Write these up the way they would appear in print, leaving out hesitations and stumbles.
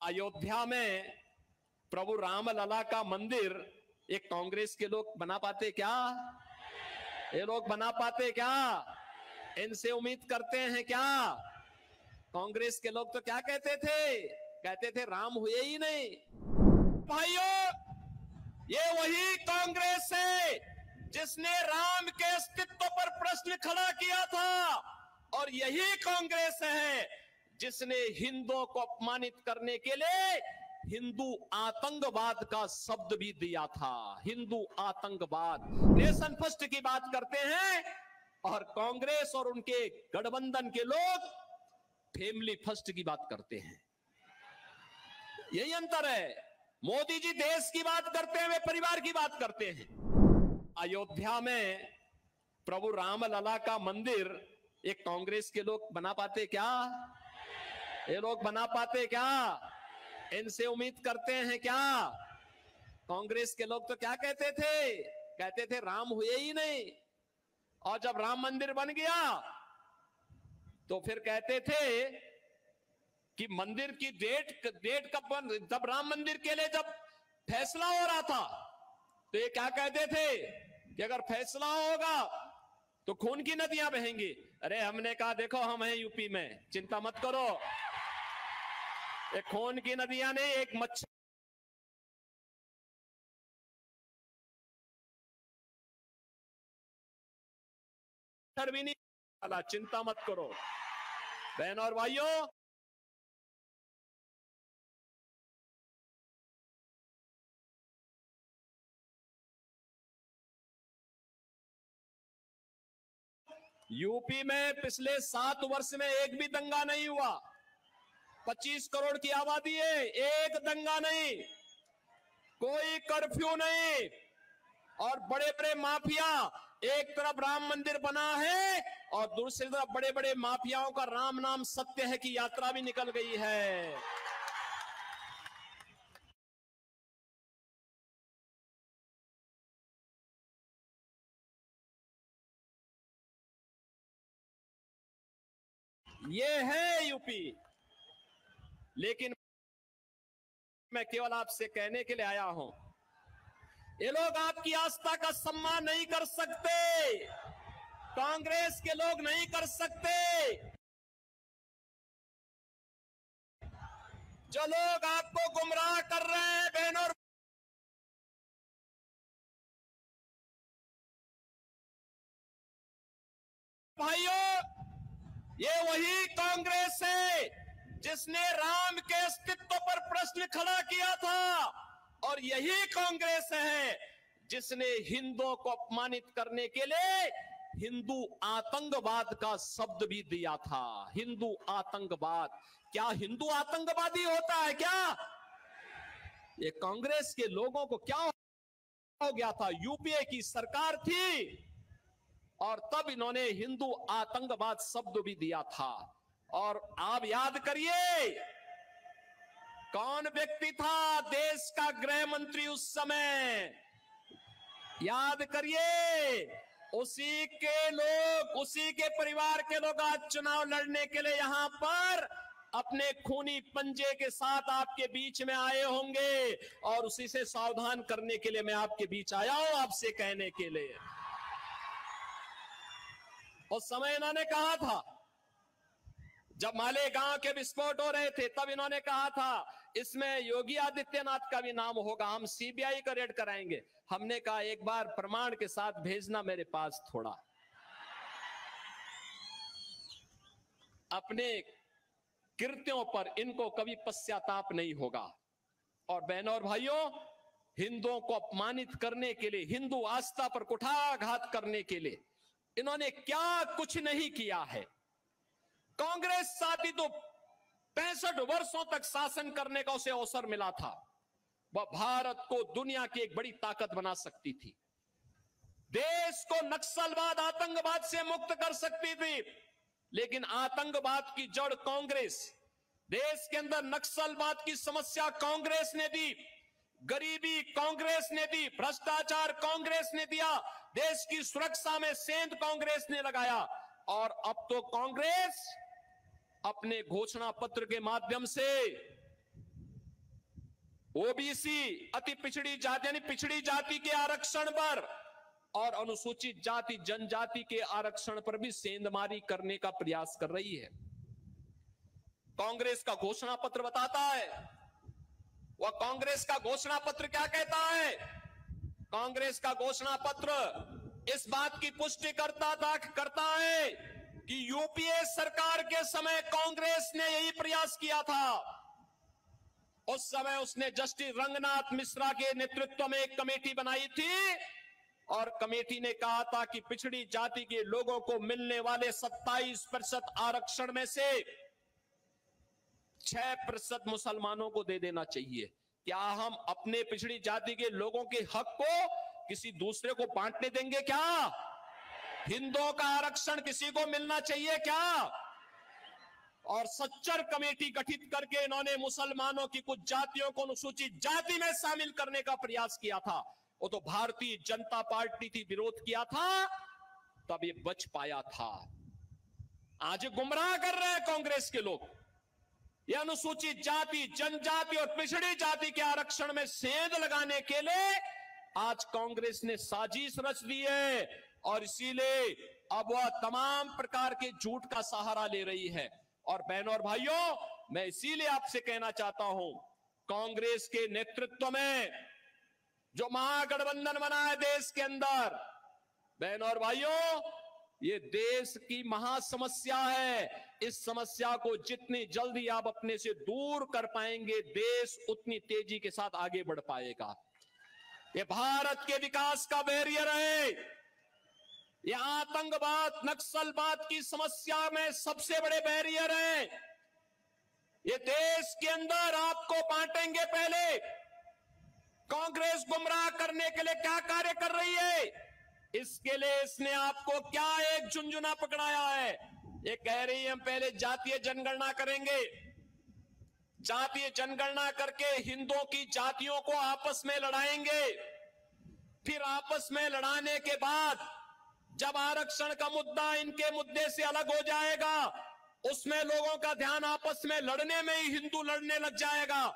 अयोध्या में प्रभु राम लला का मंदिर एक कांग्रेस के लोग बना पाते क्या? ये लोग बना पाते क्या? इनसे उम्मीद करते हैं क्या? कांग्रेस के लोग तो क्या कहते थे राम हुए ही नहीं। भाइयों, ये वही कांग्रेस है जिसने राम के अस्तित्व पर प्रश्न खड़ा किया था, और यही कांग्रेस है जिसने हिंदुओं को अपमानित करने के लिए हिंदू आतंकवाद का शब्द भी दिया था। हिंदू आतंकवाद, नेशन फर्स्ट की बात करते हैं, और कांग्रेस और उनके गठबंधन के लोग फैमिली फर्स्ट की बात करते हैं। यही अंतर है। मोदी जी देश की बात करते हैं, वे परिवार की बात करते हैं। अयोध्या में प्रभु राम लला का मंदिर एक कांग्रेस के लोग बना पाते क्या? ये लोग बना पाते क्या? इनसे उम्मीद करते हैं क्या? कांग्रेस के लोग तो क्या कहते थे राम हुए ही नहीं। और जब राम मंदिर बन गया तो फिर कहते थे कि मंदिर की डेट कब बन, जब राम मंदिर के लिए जब फैसला हो रहा था तो ये क्या कहते थे कि अगर फैसला होगा तो खून की नदियां बहेंगी। अरे हमने कहा देखो हम हैं यूपी में, चिंता मत करो, ये खून की नदियां नहीं, एक मच्छर भी नहीं वाला, चिंता मत करो। बहन और भाइयों, यूपी में पिछले 7 वर्ष में एक भी दंगा नहीं हुआ। 25 करोड़ की आबादी है, एक दंगा नहीं, कोई कर्फ्यू नहीं, और बड़े बड़े माफिया, एक तरफ राम मंदिर बना है और दूसरी तरफ बड़े बड़े माफियाओं का राम नाम सत्य है की यात्रा भी निकल गई है। ये है यूपी। लेकिन मैं केवल आपसे कहने के लिए आया हूं, ये लोग आपकी आस्था का सम्मान नहीं कर सकते, कांग्रेस के लोग नहीं कर सकते। जो लोग आपको गुमराह कर रहे हैं बहनों और भाइयों, ये वही कांग्रेस है जिसने राम के अस्तित्व पर प्रश्न खड़ा किया था, और यही कांग्रेस है जिसने हिंदुओं को अपमानित करने के लिए हिंदू आतंकवाद का शब्द भी दिया था। हिंदू आतंकवाद, क्या हिंदू आतंकवादी होता है क्या? ये कांग्रेस के लोगों को क्या हो गया था? यूपीए की सरकार थी और तब इन्होंने हिंदू आतंकवाद शब्द भी दिया था। और आप याद करिए कौन व्यक्ति था देश का गृह मंत्री उस समय, याद करिए। उसी के लोग, उसी के परिवार के लोग आज चुनाव लड़ने के लिए यहां पर अपने खूनी पंजे के साथ आपके बीच में आए होंगे, और उसी से सावधान करने के लिए मैं आपके बीच आया हूं, आपसे कहने के लिए। उस समय इन्होंने कहा था, जब मालेगांव के विस्फोट हो रहे थे, तब इन्होंने कहा था इसमें योगी आदित्यनाथ का भी नाम होगा, हम सीबीआई का रेड कराएंगे। हमने कहा एक बार प्रमाण के साथ भेजना मेरे पास थोड़ा। अपने कृत्यों पर इनको कभी पश्चाताप नहीं होगा। और बहनों और भाइयों, हिंदुओं को अपमानित करने के लिए, हिंदू आस्था पर कुठाराघात करने के लिए इन्होंने क्या कुछ नहीं किया है। कांग्रेस साथी तो 65 वर्षों तक शासन करने का उसे अवसर मिला था। वह भारत को दुनिया की एक बड़ी ताकत बना सकती थी, देश को नक्सलवाद आतंकवाद से मुक्त कर सकती थी, लेकिन आतंकवाद की जड़ कांग्रेस, देश के अंदर नक्सलवाद की समस्या कांग्रेस ने दी, गरीबी कांग्रेस ने दी, भ्रष्टाचार कांग्रेस ने दिया, देश की सुरक्षा में सेंध कांग्रेस ने लगाया। और अब तो कांग्रेस अपने घोषणा पत्र के माध्यम से ओबीसी अति पिछड़ी जाति यानी पिछड़ी जाति के आरक्षण पर और अनुसूचित जाति जनजाति के आरक्षण पर भी सेंधमारी करने का प्रयास कर रही है। कांग्रेस का घोषणा पत्र बताता है, वह कांग्रेस का घोषणा पत्र क्या कहता है? कांग्रेस का घोषणा पत्र इस बात की पुष्टि करता है कि यूपीए सरकार के समय कांग्रेस ने यही प्रयास किया था। उस समय उसने जस्टिस रंगनाथ मिश्रा के नेतृत्व में एक कमेटी बनाई थी और कमेटी ने कहा था कि पिछड़ी जाति के लोगों को मिलने वाले 27% आरक्षण में से 6% मुसलमानों को दे देना चाहिए। क्या हम अपने पिछड़ी जाति के लोगों के हक को किसी दूसरे को बांटने देंगे क्या? हिंदुओं का आरक्षण किसी को मिलना चाहिए क्या? और सच्चर कमेटी गठित करके इन्होंने मुसलमानों की कुछ जातियों को अनुसूचित जाति में शामिल करने का प्रयास किया था। वो तो भारतीय जनता पार्टी थी, विरोध किया था, तब ये बच पाया था। आज गुमराह कर रहे हैं कांग्रेस के लोग। ये अनुसूचित जाति, जनजाति और पिछड़ी जाति के आरक्षण में सेंध लगाने के लिए आज कांग्रेस ने साजिश रच दी है और इसीलिए अब वह तमाम प्रकार के झूठ का सहारा ले रही है। और बहनों और भाइयों, मैं इसीलिए आपसे कहना चाहता हूं, कांग्रेस के नेतृत्व में जो महागठबंधन बना है देश के अंदर, बहनों और भाइयों, ये देश की महासमस्या है। इस समस्या को जितनी जल्दी आप अपने से दूर कर पाएंगे, देश उतनी तेजी के साथ आगे बढ़ पाएगा। ये भारत के विकास का बैरियर है। ये आतंकवाद, नक्सलवाद की समस्या में सबसे बड़े बैरियर है। ये देश के अंदर आपको बांटेंगे। पहले कांग्रेस गुमराह करने के लिए क्या कार्य कर रही है, इसके लिए इसने आपको क्या एक झुंझुना पकड़ाया है। ये कह रही है हम पहले जातीय जनगणना करेंगे, जातीय जनगणना करके हिंदुओं की जातियों को आपस में लड़ाएंगे, फिर आपस में लड़ाने के बाद जब आरक्षण का मुद्दा इनके मुद्दे से अलग हो जाएगा, उसमें लोगों का ध्यान आपस में लड़ने में ही हिंदू लड़ने लग जाएगा,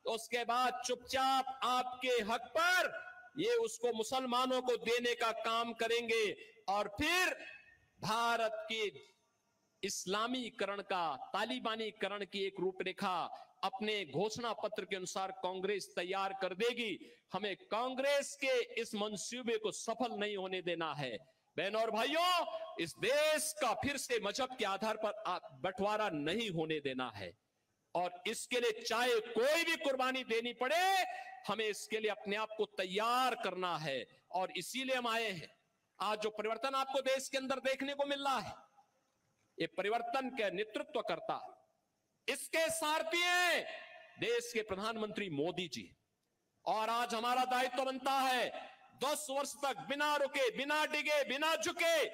तो उसके बाद चुपचाप आपके हक पर ये उसको मुसलमानों को देने का काम करेंगे और फिर भारत के इस्लामीकरण का, तालिबानीकरण की एक रूपरेखा अपने घोषणा पत्र के अनुसार कांग्रेस तैयार कर देगी। हमें कांग्रेस के इस मंसूबे को सफल नहीं होने देना है। बहनों और भाइयों, इस देश का फिर से मजहब के आधार पर बंटवारा नहीं होने देना है और इसके लिए चाहे कोई भी कुर्बानी देनी पड़े, हमें इसके लिए अपने आप को तैयार करना है और इसीलिए हम आए हैं। आज जो परिवर्तन आपको देश के अंदर देखने को मिल रहा है, ये परिवर्तन का नेतृत्व करता, इसके सारथी हैं देश के प्रधानमंत्री मोदी जी। और आज हमारा दायित्व बनता है 10 वर्ष तक बिना रुके, बिना डिगे, बिना झुके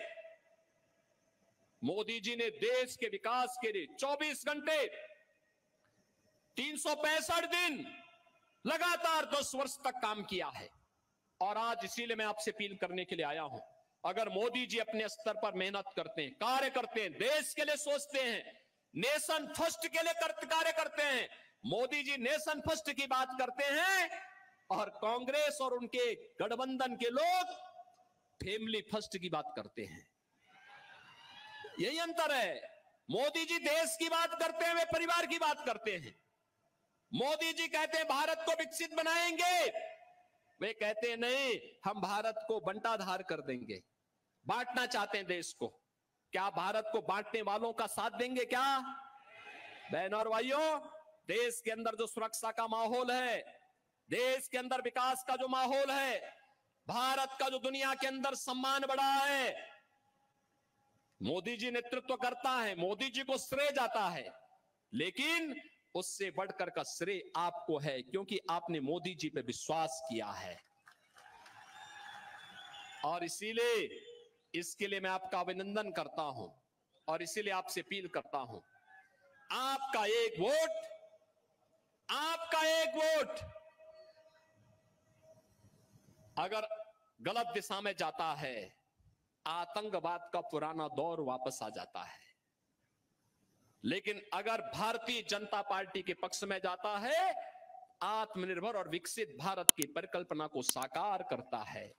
मोदी जी ने देश के विकास के लिए 24 घंटे 365 दिन लगातार 10 वर्ष तक काम किया है। और आज इसीलिए मैं आपसे अपील करने के लिए आया हूं, अगर मोदी जी अपने स्तर पर मेहनत करते हैं, कार्य करते हैं, देश के लिए सोचते हैं, नेशन फर्स्ट के लिए कार्य करते हैं, मोदी जी नेशन फर्स्ट की बात करते हैं और कांग्रेस और उनके गठबंधन के लोग फैमिली फर्स्ट की बात करते हैं। यही अंतर है। मोदी जी देश की बात करते हैं, वे परिवार की बात करते हैं। मोदी जी कहते हैं भारत को विकसित बनाएंगे, वे कहते हैं नहीं, हम भारत को बंटाधार कर देंगे, बांटना चाहते हैं देश को। क्या भारत को बांटने वालों का साथ देंगे क्या? बहनों और भाइयों, देश के अंदर जो सुरक्षा का माहौल है, देश के अंदर विकास का जो माहौल है, भारत का जो दुनिया के अंदर सम्मान बढ़ा है, मोदी जी नेतृत्व करता है, मोदी जी को श्रेय जाता है, लेकिन उससे बढ़कर का श्रेय आपको है, क्योंकि आपने मोदी जी पे विश्वास किया है। और इसीलिए इसके लिए मैं आपका अभिनंदन करता हूं और इसीलिए आपसे अपील करता हूं, आपका एक वोट, आपका एक वोट अगर गलत दिशा में जाता है, आतंकवाद का पुराना दौर वापस आ जाता है। लेकिन अगर भारतीय जनता पार्टी के पक्ष में जाता है, आत्मनिर्भर और विकसित भारत की परिकल्पना को साकार करता है।